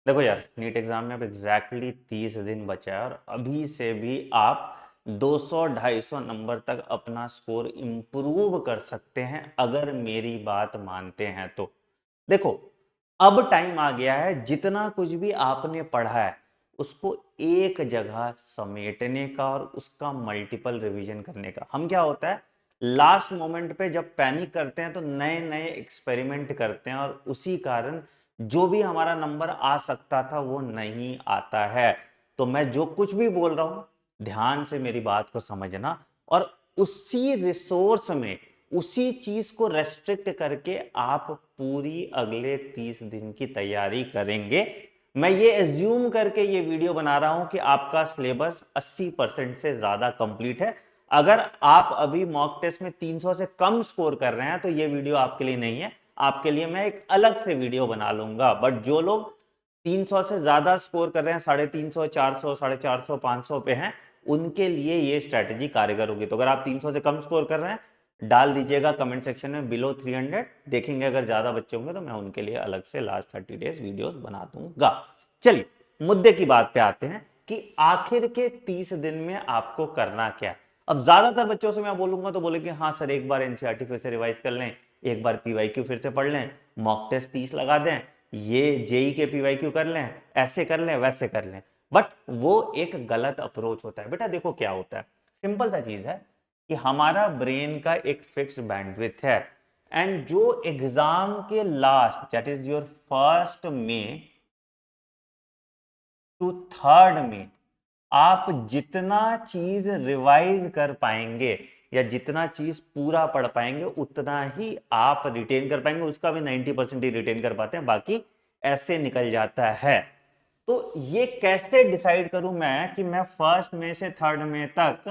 देखो यार, NEET exam में अब एग्जैक्टली 30 दिन बचा है और अभी से भी आप 200-250 नंबर तक अपना स्कोर इम्प्रूव कर सकते हैं अगर मेरी बात मानते हैं तो। देखो, अब टाइम आ गया है जितना कुछ भी आपने पढ़ा है उसको एक जगह समेटने का और उसका मल्टीपल रिवीजन करने का। हम क्या होता है, लास्ट मोमेंट पे जब पैनिक करते हैं तो नए नए एक्सपेरिमेंट करते हैं और उसी कारण जो भी हमारा नंबर आ सकता था वो नहीं आता है। तो मैं जो कुछ भी बोल रहा हूं ध्यान से मेरी बात को समझना और उसी रिसोर्स में उसी चीज को रेस्ट्रिक्ट करके आप पूरी अगले 30 दिन की तैयारी करेंगे। मैं ये एज्यूम करके ये वीडियो बना रहा हूं कि आपका सिलेबस 80% से ज्यादा कंप्लीट है। अगर आप अभी मॉक टेस्ट में 300 से कम स्कोर कर रहे हैं तो ये वीडियो आपके लिए नहीं है। आपके लिए मैं एक अलग से वीडियो बना लूंगा। बट जो लोग 300 से ज्यादा स्कोर कर रहे हैं, 350, 400, 450, 500 पे हैं, उनके लिए ये स्ट्रेटेजी कारगर होगी। तो अगर आप 300 से कम स्कोर कर रहे हैं डाल दीजिएगा कमेंट सेक्शन में बिलो 300। देखेंगे अगर ज्यादा बच्चे होंगे तो मैं उनके लिए अलग से लास्ट 30 डेज वीडियोस बना दूंगा। चलिए मुद्दे की बात पे आते हैं कि आखिर के 30 दिन में आपको करना क्या है। अब ज्यादातर बच्चों से मैं बोलूंगा तो बोले कि हाँ सर, एक बार एनसीईआरटी फिर से रिवाइज कर लें, एक बार पीवाईक्यू फिर से पढ़ लें, मॉक टेस्ट 30 लगा दें, ये जेई के पीवाईक्यू कर लें, ऐसे कर लें वैसे कर लें। बट वो एक गलत अप्रोच होता है। बेटा देखो क्या होता है, सिंपल सा चीज है कि हमारा ब्रेन का एक फिक्स बैंडविड्थ है एंड जो एग्जाम के last that is your first में टू थर्ड में आप जितना चीज रिवाइज कर पाएंगे या जितना चीज पूरा पढ़ पाएंगे उतना ही आप रिटेन कर पाएंगे। उसका भी 90% ही रिटेन कर पाते हैं, बाकी ऐसे निकल जाता है। तो ये कैसे डिसाइड करूं मैं कि मैं फर्स्ट में से थर्ड में तक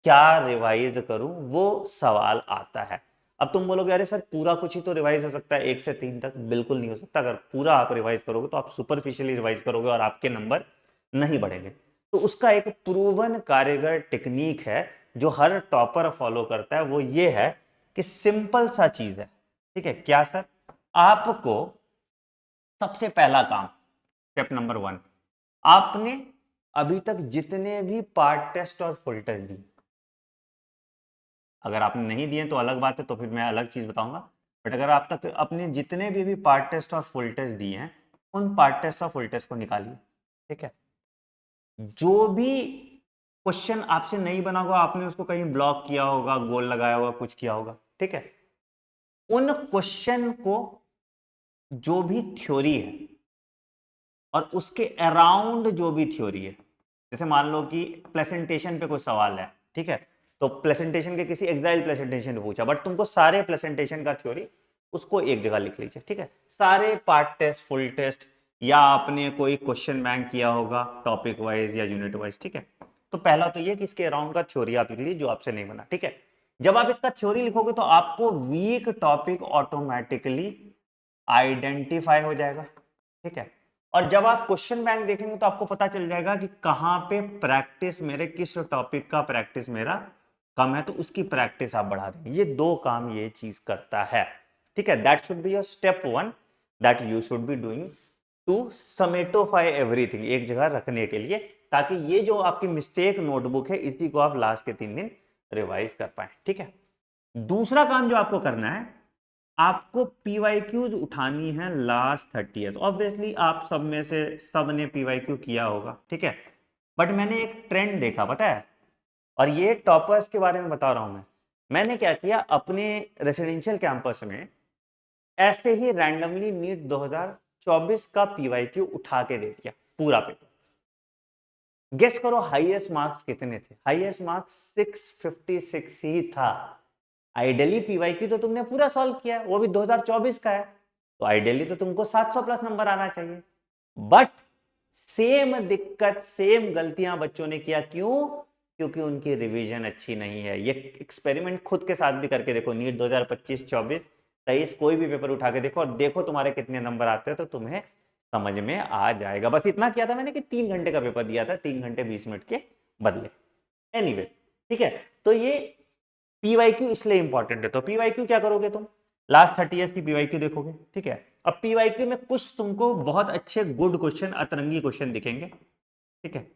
क्या रिवाइज करूं, वो सवाल आता है। अब तुम बोलोगे अरे सर पूरा कुछ ही तो रिवाइज हो सकता है 1 से 3 तक। बिल्कुल नहीं हो सकता। अगर पूरा आप रिवाइज करोगे तो आप सुपरफिशियली रिवाइज करोगे और आपके नंबर नहीं बढ़ेंगे। तो उसका एक प्रूवन कारगर टेक्निक है जो हर टॉपर फॉलो करता है। वो ये है कि सिंपल सा चीज है, ठीक है। क्या सर? आपको सबसे पहला काम, स्टेप नंबर 1, आपने अभी तक जितने भी पार्ट टेस्ट और फुल टेस्ट दिए, अगर आपने नहीं दिए तो अलग बात है, तो फिर मैं अलग चीज बताऊंगा। बट अगर आप तक अपने जितने भी पार्ट टेस्ट और फुल टेस्ट दिए हैं उन पार्ट टेस्ट और फुल टेस्ट को निकालिए, ठीक है। जो भी क्वेश्चन आपसे नहीं बना होगा, आपने उसको कहीं ब्लॉक किया होगा, गोल लगाया होगा, कुछ किया होगा, ठीक है, उन क्वेश्चन को, जो भी थ्योरी है और उसके अराउंड जो भी थ्योरी है, जैसे मान लो कि प्रेजेंटेशन पे कोई सवाल है, ठीक है, तो प्रेजेंटेशन के किसी एग्जाइल प्रेजेंटेशन पे पूछा, बट तुमको सारे प्रेजेंटेशन का थ्योरी उसको एक जगह लिख लीजिए, ठीक है। सारे पार्ट टेस्ट, फुल टेस्ट, या आपने कोई क्वेश्चन बैंक किया होगा टॉपिक वाइज या यूनिट वाइज, ठीक है। तो पहला तो ये कि इसके अराउंड का थ्योरी आप लिख लीजिए जो आपसे नहीं बना, ठीक है। जब आप इसका थ्योरी लिखोगे तो आपको वीक टॉपिक ऑटोमेटिकली आइडेंटिफाई हो जाएगा, ठीक है। और जब आप क्वेश्चन बैंक देखेंगे तो आपको पता चल जाएगा कि कहां पे प्रैक्टिस मेरे, किस टॉपिक का प्रैक्टिस मेरा कम है, तो उसकी प्रैक्टिस आप बढ़ा देंगे। ये दो काम ये चीज करता है, ठीक है। That should be your step 1 that you should be doing to समेटोफाई एवरीथिंग, एक जगह रखने के लिए, ताकि ये जो आपकी मिस्टेक नोटबुक है इसी को आप लास्ट के 3 दिन रिवाइज कर पाए, ठीक है। दूसरा काम जो आपको करना है, आपको पीवाईक्यूज उठानी है लास्ट 30 ईयर्स। ऑब्वियसली आप सब में से सब ने पीवाईक्यू किया होगा, ठीक है। बट मैंने एक ट्रेंड देखा, पता है, और ये टॉपर्स के बारे में बता रहा हूं मैं। मैंने क्या किया, अपने रेसिडेंशियल कैंपस में ऐसे ही रैंडमली नीट 2024 का पीवाईक्यू उठा के दे दिया, पूरा पेपर। गेस करो हाईएस्ट मार्क्स कितने थे? हाईएस्ट मार्क्स 656 ही था। आइडियली पीवाईक्यू तो तुमने पूरा सॉल्व किया है, वो भी 2024 का है, तो आइडियली तो तुमको 700 प्लस नंबर आना चाहिए। बट सेम दिक्कत, सेम गलतियां बच्चों ने किया। क्यों? क्योंकि उनकी रिवीजन अच्छी नहीं है। ये एक्सपेरिमेंट खुद के साथ भी करके देखो, नीट 2025, 24, 23 कोई भी पेपर उठा के देखो और देखो तुम्हारे कितने नंबर आते हैं, तो तुम्हें समझ में आ जाएगा। बस इतना किया था मैंने कि 3 घंटे का पेपर दिया था, 3 घंटे 20 मिनट के बदले। एनीवे, ठीक है। तो ये पीवाईक्यू इसलिए इंपॉर्टेंट है। तो पीवाईक्यू क्या करोगे तुम? लास्ट 30 ईयर्स की पीवाईक्यू देखोगे, ठीक है। अब पीवाईक्यू में कुछ तुमको बहुत अच्छे गुड क्वेश्चन, अतरंगी क्वेश्चन दिखेंगे, ठीक है,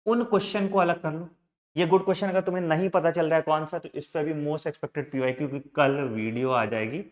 उन क्वेश्चन को अलग कर लो। ये गुड क्वेश्चन अगर तुम्हें नहीं पता चल रहा है कौन सा, तो इस पर भी मोस्ट एक्सपेक्टेड पीवाईक्यू की कल वीडियो आ जाएगी,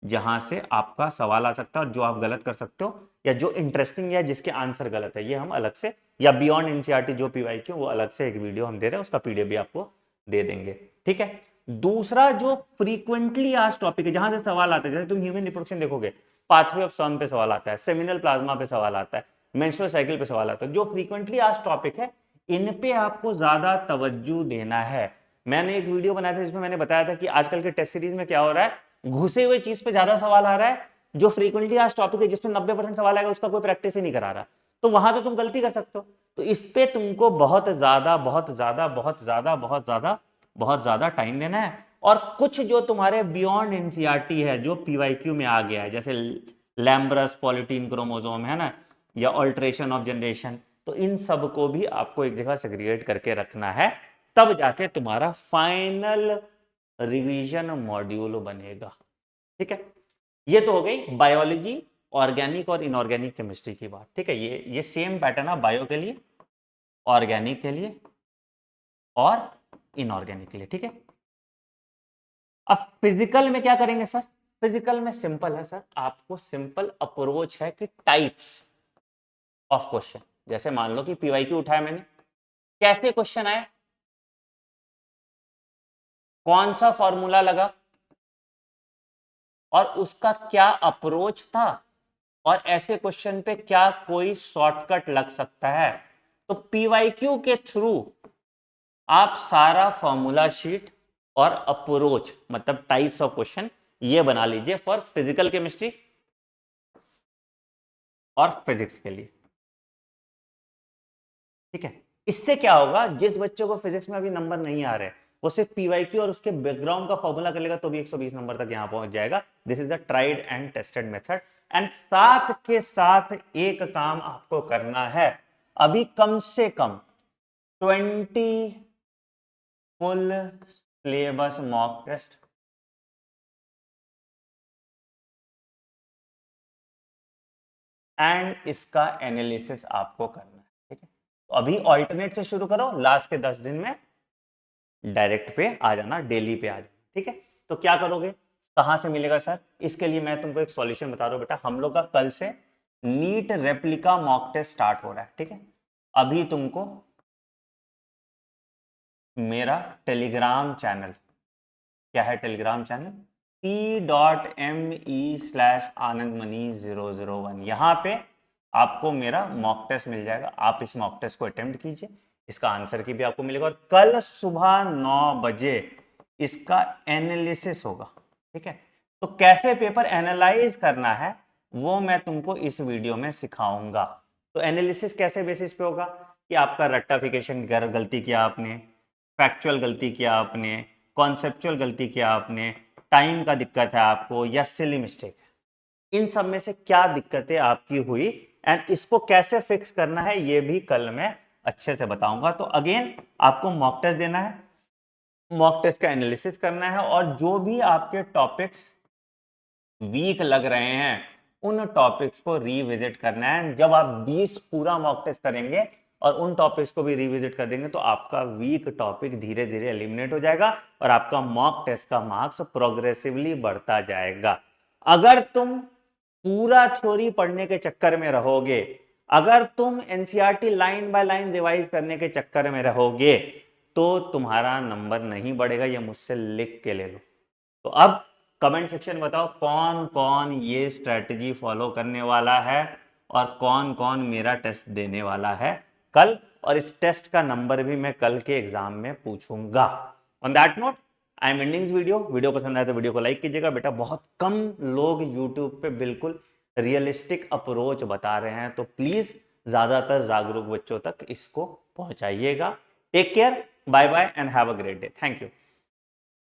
जहां से आपका सवाल आ सकता है और जो आप गलत कर सकते हो, या जो इंटरेस्टिंग या जिसके आंसर गलत है, ये हम अलग से, या बियॉन्ड एनसीईआरटी जो पीवाईक्यू, वो अलग से एक वीडियो हम दे रहे हैं, उसका पीडीएफ भी आपको दे देंगे, ठीक है। दूसरा जो फ्रीक्वेंटली आज टॉपिक है, जहां से सवाल आता है, जैसे तुम ह्यूमन रिप्रोडक्शन देखोगे, पाथवे ऑफ स्पर्म पे सवाल आता है, सेमिनल प्लाज्मा पे सवाल आता है, मेंस्ट्रुअल साइकिल पे सवाल आता है, जो फ्रीक्वेंटली आज टॉपिक है, इन पे आपको ज्यादा तवज्जो देना है। मैंने एक वीडियो बनाया था जिसमें मैंने बताया था कि आजकल के टेस्ट सीरीज में क्या हो रहा है, घुसे हुए चीज पे ज्यादा सवाल आ रहा है, जो फ्रीक्वेंटली आज टॉपिक है जिसमें 90% सवाल आएगा उसका कोई प्रैक्टिस ही नहीं करा रहा, तो वहां तो तुम गलती कर सकते हो। तो इस पे तुमको बहुत ज्यादा बहुत ज्यादा बहुत ज्यादा बहुत ज्यादा बहुत ज्यादा टाइम देना है। और कुछ जो तुम्हारे बियॉन्ड एनसीईआरटी है, जो पीवाईक्यू में आ गया है, जैसे लैम्ब्रस पॉलिटीन क्रोमोसोम है ना, या ऑल्ट्रेशन ऑफ जनरेशन, तो इन सब को भी आपको एक जगह सेग्रीगेट करके रखना है, तब जाके तुम्हारा फाइनल रिवीजन मॉड्यूल बनेगा, ठीक है। ये तो हो गई बायोलॉजी, ऑर्गेनिक और इनऑर्गेनिक केमिस्ट्री की बात, ठीक है। ये सेम पैटर्न है बायो के लिए, ऑर्गेनिक के लिए और इनऑर्गेनिक के लिए, ठीक है। अब फिजिकल में क्या करेंगे सर? फिजिकल में सिंपल है सर, आपको सिंपल अप्रोच है कि टाइप्स ऑफ क्वेश्चन, जैसे मान लो कि पीवाईक्यू उठाया मैंने, कैसे क्वेश्चन आए, कौन सा फॉर्मूला लगा और उसका क्या अप्रोच था, और ऐसे क्वेश्चन पे क्या कोई शॉर्टकट लग सकता है। तो पीवाईक्यू के थ्रू आप सारा फॉर्मूला शीट और अप्रोच, मतलब टाइप्स ऑफ क्वेश्चन, ये बना लीजिए फॉर फिजिकल केमिस्ट्री और फिजिक्स के लिए, ठीक है। इससे क्या होगा, जिस बच्चों को फिजिक्स में अभी नंबर नहीं आ रहे, वो सिर्फ पीवाईक्यू और उसके बैकग्राउंड का फॉर्मूला कर लेगा तो भी 120 नंबर तक यहां पहुंच जाएगा। This is the tried and tested method. And साथ के साथ एक काम आपको करना है, अभी कम से कम 20 full syllabus mock test and इसका एनालिसिस आपको करना है, ठीक है। तो अभी ऑल्टरनेट से शुरू करो, लास्ट के 10 दिन में डायरेक्ट पे आ जाना, डेली पे आ जाना, ठीक है। तो क्या करोगे, कहां से मिलेगा सर? इसके लिए मैं तुमको एक सॉल्यूशन बता रहा हूं बेटा, हम लोग का कल से NEET replica mock test start हो रहा है, ठीक है। अभी तुमको मेरा टेलीग्राम चैनल, क्या है टेलीग्राम चैनल, t.me/anandmani001, यहां पे आपको मेरा मॉक टेस्ट मिल जाएगा। आप इस मॉक टेस्ट को अटेम्प्ट कीजिए, इसका आंसर की भी आपको मिलेगा, और कल सुबह 9 बजे इसका एनालिसिस होगा, ठीक है। तो कैसे पेपर एनालाइज करना है वो मैं तुमको इस वीडियो में सिखाऊंगा। तो एनालिसिस कैसे बेसिस पे होगा, कि आपका रट्टाफिकेशन गलती किया आपने, फैक्चुअल गलती किया आपने, कॉन्सेप्चुअल गलती किया आपने, टाइम का दिक्कत है आपको, या सिली मिस्टेक है, इन सब में से क्या दिक्कतें आपकी हुई एंड इसको कैसे फिक्स करना है, ये भी कल मैं अच्छे से बताऊंगा। तो अगेन आपको मॉक टेस्ट देना है, मॉक टेस्ट का एनालिसिस करना है, और जो भी आपके टॉपिक्स वीक लग रहे हैं उन टॉपिक्स को रिविजिट करना है। जब आप 20 पूरा मॉक टेस्ट करेंगे और उन टॉपिक्स को भी रिविजिट कर देंगे तो आपका वीक टॉपिक धीरे धीरे एलिमिनेट हो जाएगा और आपका मॉक टेस्ट का मार्क्स प्रोग्रेसिवली बढ़ता जाएगा। अगर तुम पूरा थ्योरी पढ़ने के चक्कर में रहोगे, अगर तुम NCERT line by line revise करने के चक्कर में रहोगे, तो तुम्हारा नंबर नहीं बढ़ेगा, ये मुझसे लिख के ले लो। तो अब कमेंट सेक्शन बताओ कौन कौन ये स्ट्रेटजी फॉलो करने वाला है और कौन कौन मेरा टेस्ट देने वाला है कल, और इस टेस्ट का नंबर भी मैं कल के एग्जाम में पूछूंगा। On that note I am ending video पसंद आया तो वीडियो को लाइक कीजिएगा बेटा। बहुत कम लोग यूट्यूब पे बिल्कुल रियलिस्टिक अप्रोच बता रहे हैं, तो प्लीज ज्यादातर जागरूक बच्चों तक इसको पहुंचाइएगा। Take care, bye bye and have a great day. Thank you.